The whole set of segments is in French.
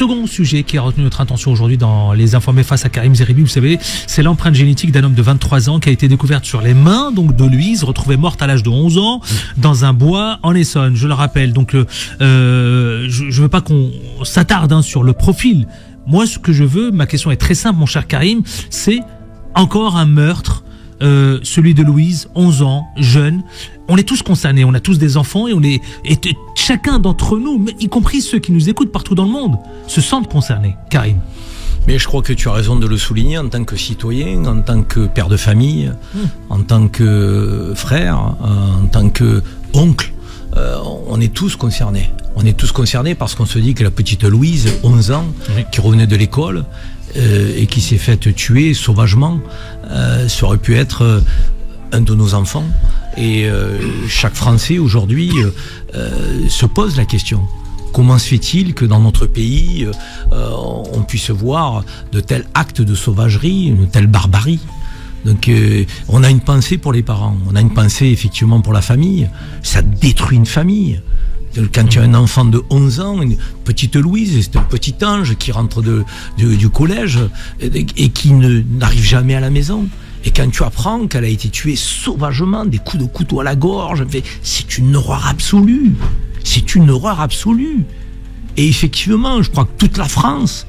second sujet qui a retenu notre attention aujourd'hui dans Les Informés face à Karim Zeribi, vous savez, c'est l'empreinte génétique d'un homme de 23 ans qui a été découverte sur les mains donc de Louise, retrouvée morte à l'âge de 11 ans dans un bois en Essonne. Je le rappelle, donc je veux pas qu'on s'attarde sur le profil. Moi, ce que je veux, ma question est très simple, mon cher Karim, c'est encore un meurtre, celui de Louise, 11 ans, jeune. On est tous concernés, on a tous des enfants et chacun d'entre nous, y compris ceux qui nous écoutent partout dans le monde, se sentent concernés. Karim. Mais je crois que tu as raison de le souligner en tant que citoyen, en tant que père de famille, en tant que frère, en tant que oncle. On est tous concernés. On est tous concernés parce qu'on se dit que la petite Louise, 11 ans, qui revenait de l'école et qui s'est faite tuer sauvagement, ça aurait pu être un de nos enfants. Et chaque Français aujourd'hui se pose la question. Comment se fait-il que dans notre pays, on puisse voir de tels actes de sauvagerie, une telle barbarie? Donc on a une pensée pour les parents, on a une pensée effectivement pour la famille. Ça détruit une famille. Quand tu as un enfant de 11 ans, une petite Louise, c'est un petit ange qui rentre du collège et qui n'arrive jamais à la maison. Et quand tu apprends qu'elle a été tuée sauvagement, des coups de couteau à la gorge, c'est une horreur absolue. C'est une horreur absolue. Et effectivement, je crois que toute la France,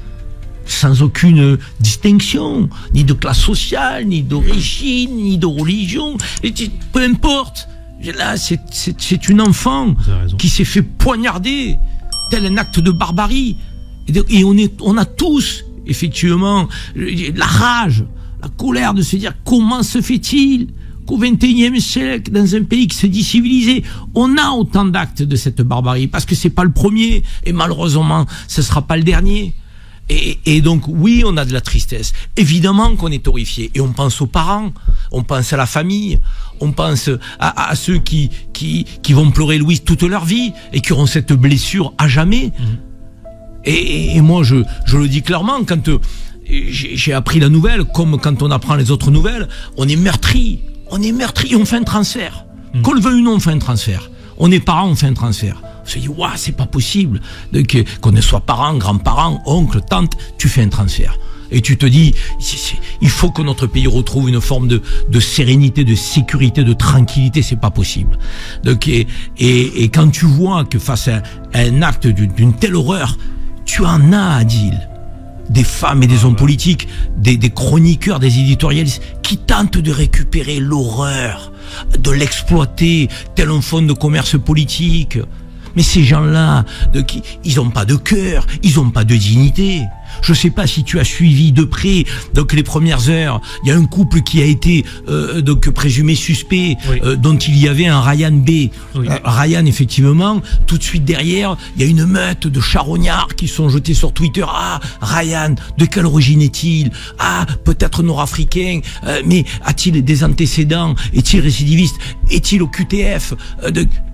sans aucune distinction, ni de classe sociale, ni d'origine, ni de religion, peu importe. Là, c'est une enfant qui s'est fait poignarder, tel un acte de barbarie. Et on a tous, effectivement, la rage, la colère de se dire comment se fait-il qu'au XXIe siècle, dans un pays qui se dit civilisé, on a autant d'actes de cette barbarie, parce que c'est pas le premier, et malheureusement, ce sera pas le dernier. Et donc, oui, on a de la tristesse. Évidemment qu'on est horrifié. Et on pense aux parents, on pense à la famille, on pense à ceux qui vont pleurer Louise toute leur vie et qui auront cette blessure à jamais. Et moi, je le dis clairement, quand j'ai appris la nouvelle, comme quand on apprend les autres nouvelles, on est meurtri. On est meurtri, on fait un transfert. Qu'on le veuille ou non, on fait un transfert. On est parents, on fait un transfert. On se dit, waouh, c'est pas possible. Qu'on soit parents, grands-parents, oncles, tantes, tu fais un transfert. Et tu te dis, il faut que notre pays retrouve une forme de sérénité, de sécurité, de tranquillité, c'est pas possible. Donc, et quand tu vois que face à un acte d'une telle horreur, tu en as, Adil, des femmes et des hommes politiques, des chroniqueurs, des éditorialistes, qui tentent de récupérer l'horreur, de l'exploiter tel un fonds de commerce politique. Mais ces gens-là, ils n'ont pas de cœur, ils n'ont pas de dignité. Je ne sais pas si tu as suivi de près donc les premières heures. Il y a un couple qui a été donc présumé suspect, dont il y avait un Ryan B. Ryan, effectivement, tout de suite derrière, il y a une meute de charognards qui sont jetés sur Twitter. Ah, Ryan, de quelle origine est-il? Ah, peut-être nord-africain, mais a-t-il des antécédents? Est-il récidiviste? Est-il au QTF?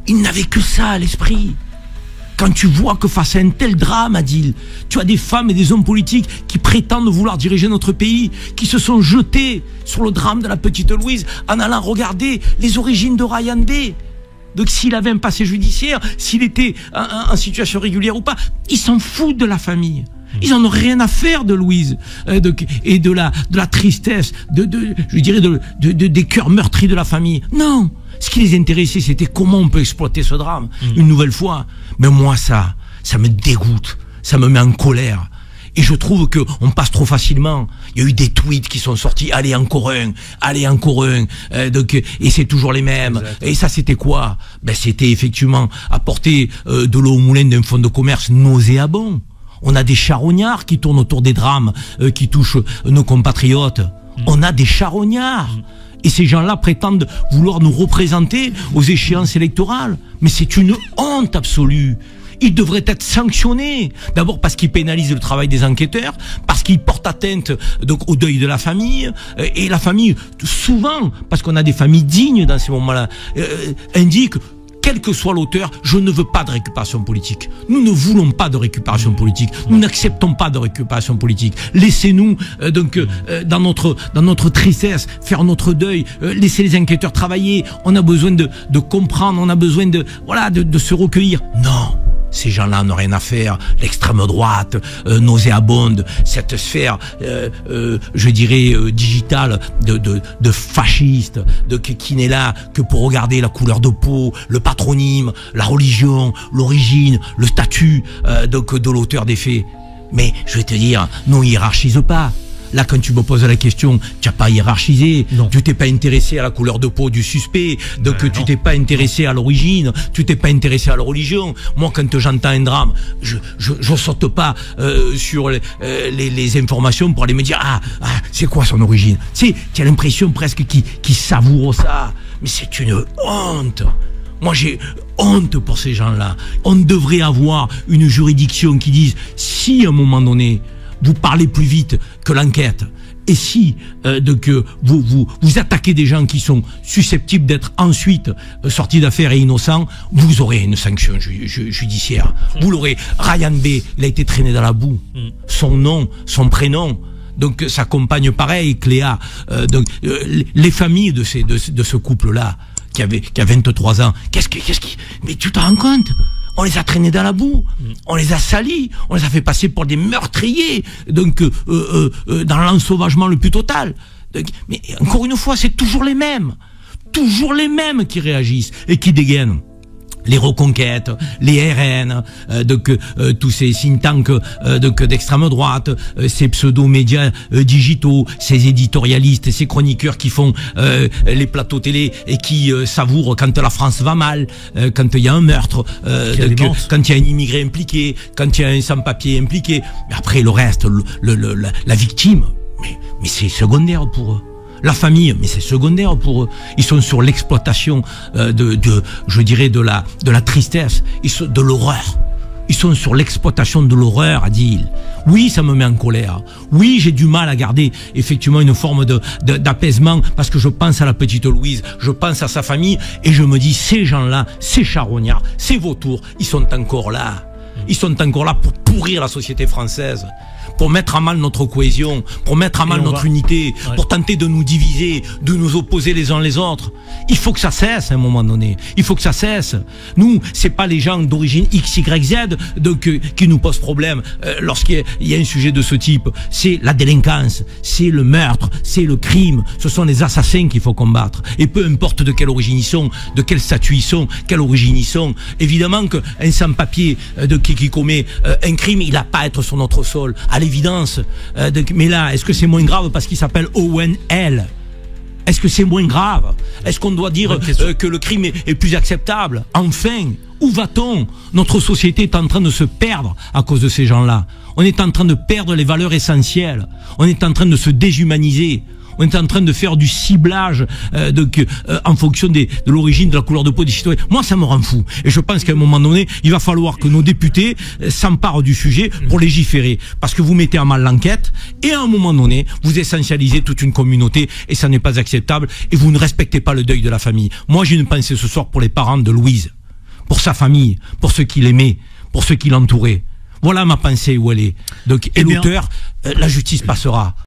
Il n'avait que ça à l'esprit. Quand tu vois que face à un tel drame, Adil, tu as des femmes et des hommes politiques qui prétendent vouloir diriger notre pays, qui se sont jetés sur le drame de la petite Louise en allant regarder les origines de Ryan B. Donc s'il avait un passé judiciaire, s'il était en situation régulière ou pas, ils s'en foutent de la famille. Ils en ont rien à faire de Louise et de la tristesse, je dirais des cœurs meurtris de la famille. Non. Ce qui les intéressait, c'était comment on peut exploiter ce drame une nouvelle fois. Mais moi, ça me dégoûte, ça me met en colère. Et je trouve que on passe trop facilement. Il y a eu des tweets qui sont sortis, allez encore un, et c'est toujours les mêmes. Exact. Et ça, c'était quoi? Ben, c'était effectivement apporter de l'eau au moulin d'un fonds de commerce nauséabond. On a des charognards qui tournent autour des drames qui touchent nos compatriotes. On a des charognards. Et ces gens-là prétendent vouloir nous représenter aux échéances électorales. Mais c'est une honte absolue. Ils devraient être sanctionnés. D'abord parce qu'ils pénalisent le travail des enquêteurs, parce qu'ils portent atteinte donc au deuil de la famille. Et la famille, souvent, parce qu'on a des familles dignes dans ces moments-là, indique, quel que soit l'auteur, je ne veux pas de récupération politique. Nous ne voulons pas de récupération politique. Nous n'acceptons pas de récupération politique. Laissez-nous dans notre tristesse faire notre deuil. Laissez les enquêteurs travailler. On a besoin de comprendre. On a besoin de se recueillir. Non. Ces gens-là n'ont rien à faire. L'extrême droite nauséabonde, cette sphère, je dirais, digitale de fascistes, qui n'est là que pour regarder la couleur de peau, le patronyme, la religion, l'origine, le statut de l'auteur des faits. Mais je vais te dire, non, hiérarchise pas. Là, quand tu me poses la question, tu n'as pas hiérarchisé, tu t'es pas intéressé à la couleur de peau du suspect, tu t'es pas intéressé à l'origine, tu t'es pas intéressé à la religion. Moi, quand j'entends un drame, je saute pas sur les informations pour aller me dire c'est quoi son origine. Tu as l'impression presque qu'il savoure ça, mais c'est une honte. Moi, j'ai honte pour ces gens-là. On devrait avoir une juridiction qui dise, si à un moment donné vous parlez plus vite que l'enquête, et si que vous attaquez des gens qui sont susceptibles d'être ensuite sortis d'affaires et innocents, vous aurez une sanction judiciaire. Vous l'aurez. Ryan B, il a été traîné dans la boue. Son nom, son prénom. Donc sa compagne pareil, Cléa. Les familles de ce couple-là, qui a 23 ans, mais tu t'en rends compte? On les a traînés dans la boue, on les a salis, on les a fait passer pour des meurtriers, donc dans l'ensauvagement le plus total. Donc, mais encore une fois, c'est toujours les mêmes qui réagissent et qui dégainent. Les Reconquêtes, les RN, tous ces think tanks d'extrême droite, ces pseudo-médias digitaux, ces éditorialistes, ces chroniqueurs qui font les plateaux télé et qui savourent quand la France va mal, quand il y a un meurtre, quand il y a un immigré impliqué, quand il y a un sans-papier impliqué. Mais après, le reste, la victime, mais c'est secondaire pour eux. La famille, mais c'est secondaire pour eux. Ils sont sur l'exploitation je dirais, de la tristesse, de l'horreur. Ils sont sur l'exploitation de l'horreur, Adil. Oui, ça me met en colère. Oui, j'ai du mal à garder effectivement une forme d'apaisement parce que je pense à la petite Louise, je pense à sa famille et je me dis, ces gens-là, ces charognards, ces vautours, ils sont encore là. Ils sont encore là pour pourrir la société française, pour mettre à mal notre cohésion, pour mettre à mal notre unité, pour tenter de nous diviser, de nous opposer les uns les autres. Il faut que ça cesse à un moment donné. Il faut que ça cesse. Nous, c'est pas les gens d'origine X, Y, Z qui nous posent problème lorsqu'il y a un sujet de ce type. C'est la délinquance, c'est le meurtre, c'est le crime. Ce sont les assassins qu'il faut combattre. Et peu importe de quelle origine ils sont, de quel statut ils sont, quelle origine ils sont. Évidemment qu'un sans-papier qui commet un crime, il n'a pas à être sur notre sol, à l'évidence. Mais là, est-ce que c'est moins grave parce qu'il s'appelle Owen L? Est-ce que c'est moins grave? Est-ce qu'on doit dire que le crime est plus acceptable? Enfin, où va-t-on? Notre société est en train de se perdre à cause de ces gens-là. On est en train de perdre les valeurs essentielles. On est en train de se déshumaniser. On est en train de faire du ciblage en fonction de l'origine, de la couleur de peau des citoyens. Moi, ça me rend fou. Et je pense qu'à un moment donné, il va falloir que nos députés s'emparent du sujet pour légiférer. Parce que vous mettez en mal l'enquête et à un moment donné, vous essentialisez toute une communauté et ça n'est pas acceptable et vous ne respectez pas le deuil de la famille. Moi, j'ai une pensée ce soir pour les parents de Louise, pour sa famille, pour ceux qui l'aimaient, pour ceux qui l'entouraient. Voilà ma pensée où elle est. Donc, et l'auteur, la justice passera.